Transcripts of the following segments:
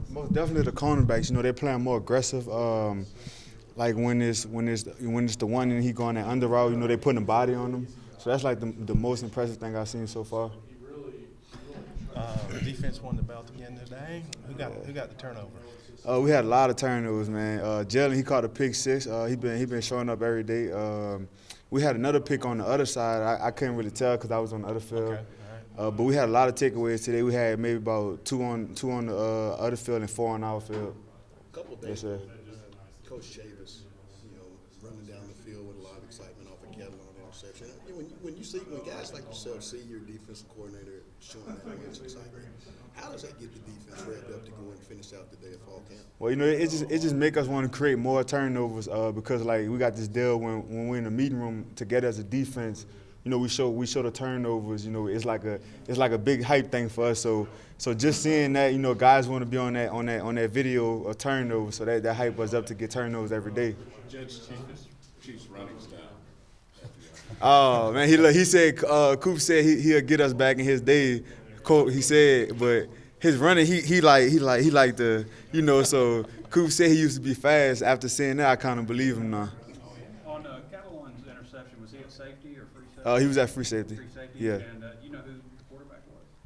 Most definitely the cornerbacks. They're playing more aggressive. Like when it's the one and he going that under route, they putting a body on him. So that's like the most impressive thing I've seen so far. Defense won the belt again today. Who got the turnover? We had a lot of turnovers, man. Jalen, he caught a pick six. He been showing up every day. We had another pick on the other side. I couldn't really tell because I was on the other field. Okay, all right. But we had a lot of takeaways today. We had maybe about two on the other field and four on our field. A couple of Yes, days sir. ago, Coach Chavis, running down the field with a lot of excitement off a Catalan interception. When guys like yourself see your defensive coordinator showing that much excitement, how does that get the defense revved up to go and finish out the day of fall camp? Well, it just make us want to create more turnovers because like we got this deal when we're in the meeting room together as a defense. We show the turnovers. It's like a big hype thing for us. So just seeing that, guys want to be on that video of turnovers. So that hype us up to get turnovers every day. Judge Chief's running style. Oh man, he said Coop said he'll get us back in his day. He said, but his running he like the So Coop said he used to be fast. After seeing that, I kind of believe him now. On Catalan's interception, was he at safety or free safety? He was at free safety. Free safety. Yeah. And you know who the quarterback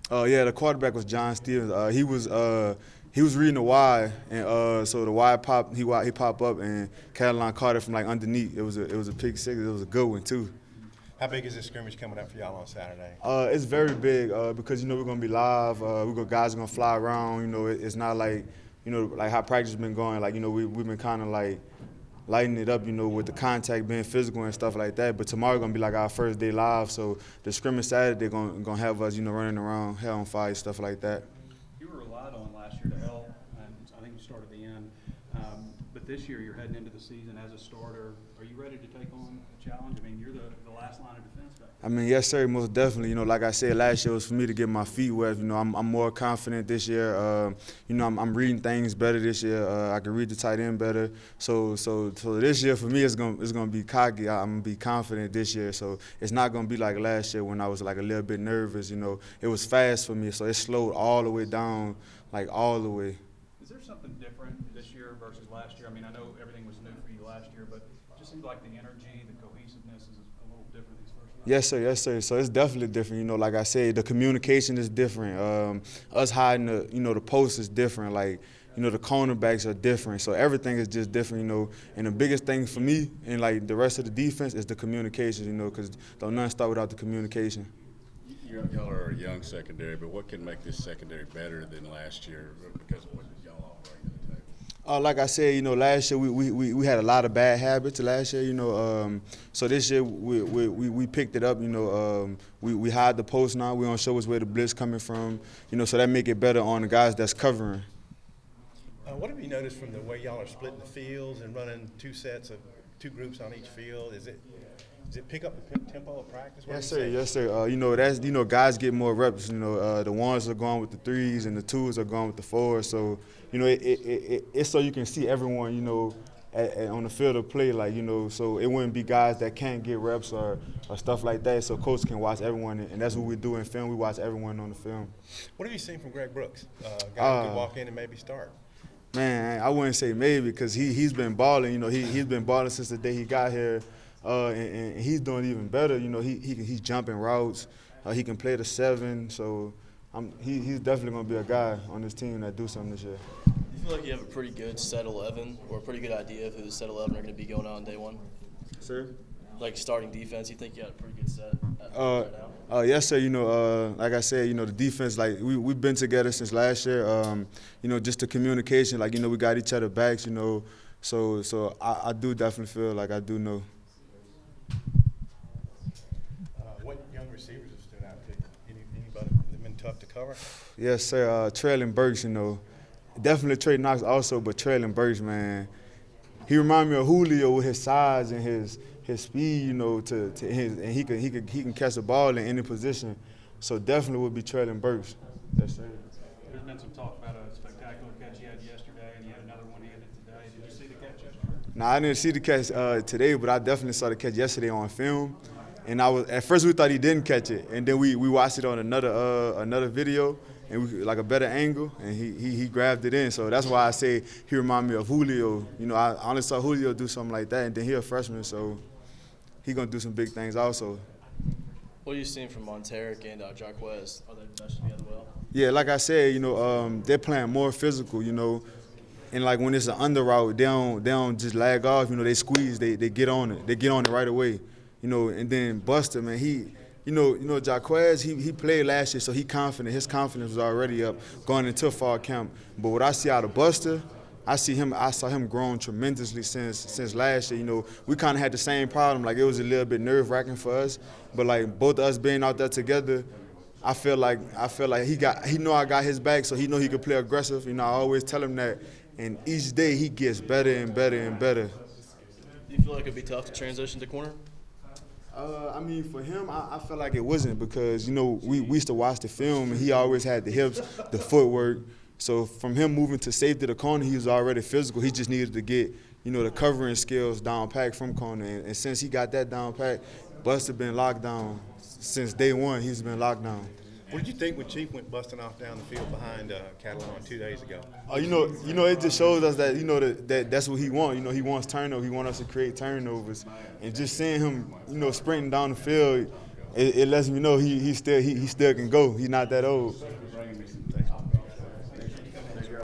was? Yeah, the quarterback was John Stevens. He was reading the Y, and so the Y popped. He popped up, and Catalan caught it from like underneath. It was a pick six. It was a good one too. How big is this scrimmage coming up for y'all on Saturday? It's very big because we're gonna be live. Guys are gonna fly around. It's not like like how practice has been going. Like we've been kind of like lighting it up. With the contact being physical and stuff like that. But tomorrow gonna be like our first day live. So the scrimmage Saturday gonna have us running around, hell on fire, stuff like that. You were relied on last year to help, and I think you started the end. But this year you're heading into the season as a starter. Are you ready to take on a challenge? I mean, you're the last line of defense back there. I mean, yes, sir, most definitely. Like I said, last year was for me to get my feet wet. I'm more confident this year. I'm reading things better this year. I can read the tight end better. So this year for me, it's gonna be cocky. I'm gonna be confident this year. So it's not gonna be like last year when I was like a little bit nervous. It was fast for me, so it slowed all the way down, like all the way. Is there something different this year versus last year? I mean, I know everything was new for you last year, but it just seems like the energy, the cohesiveness is a little different these first years. Yes, sir. So it's definitely different. Like I said, the communication is different. Us hiding the post is different. Like, the cornerbacks are different. So everything is just different, And the biggest thing for me and like the rest of the defense is the communication, because don't nothing start without the communication. Y'all are a young secondary, but what can make this secondary better than last year because of what y'all all bring to the table? Like I said, last year we had a lot of bad habits last year, So this year we picked it up, We hide the post now. We don't show us where the blitz coming from, So that make it better on the guys that's covering. What have you noticed from the way y'all are splitting the fields and running two groups on each field? Does it pick up the tempo of practice? Yes, sir. That's guys get more reps. The ones are going with the threes and the twos are going with the fours. So it's so you can see everyone on the field of play, so it wouldn't be guys that can't get reps or stuff like that. So coach can watch everyone, and that's what we do in film. We watch everyone on the film. What have you seen from Greg Brooks? Guy who could walk in and maybe start. Man, I wouldn't say maybe because he's been balling. He's been balling since the day he got here. And he's doing even better. He's jumping routes. He can play the 7. So he's definitely going to be a guy on this team that do something this year. You feel like you have a pretty good set 11 or a pretty good idea of who the set 11 are going to be going out on day one? Sir? Like starting defense, you think you got a pretty good set right now? Yes, sir. Like I said, the defense, like we've been together since last year. Just the communication, like, we got each other backs, So I do definitely feel like I do know. What young receivers have stood out to you? Anybody that been tough to cover? Yes, sir. Traylon Burks, definitely Trey Knox also, but Traylon Burks, man, he remind me of Julio with his size and his speed, and he can catch the ball in any position. So definitely would be Traylon Burks. Yes, sir. There's been some talk about a spectacular catch you had yesterday, and you had another one handed today. Did you see the catch yesterday? No, I didn't see the catch today, but I definitely saw the catch yesterday on film. And at first we thought he didn't catch it, and then we watched it on another video, and like a better angle, and he grabbed it in. So that's why I say he remind me of Julio. You know, I only saw Julio do something like that, and then he a freshman, so he gonna do some big things also. What are you seeing from Monteric and Jarquez? Are they meshed together well? Yeah, like I said, you know, they're playing more physical, you know, and like when it's an under route, they don't just lag off. You know, they squeeze, they get on it, right away, you know. And then Buster, man, you know, Jarquez, he played last year, so he confident. His confidence was already up going into fall camp. But what I see out of Buster, I saw him growing tremendously since last year. You know, we kind of had the same problem. Like, it was a little bit nerve-wracking for us, but like both of us being out there together, I feel like he know I got his back, so he know he could play aggressive. You know, I always tell him that, and each day he gets better and better and better. Do you feel like it'd be tough to transition to corner? I mean, for him, I felt like it wasn't because, you know, we used to watch the film, and he always had the hips, the footwork. So from him moving to safety to corner, he was already physical. He just needed to get, you know, the covering skills down pat from corner. And since he got that down pat, Buster been locked down. Since day one, he's been locked down. What did you think when Chief went busting off down the field behind Catalan 2 days ago? Oh, you know, it just shows us that, you know, that's what he wants. You know, he wants turnover. He wants us to create turnovers. And just seeing him, you know, sprinting down the field, it lets me know he still can go. He's not that old.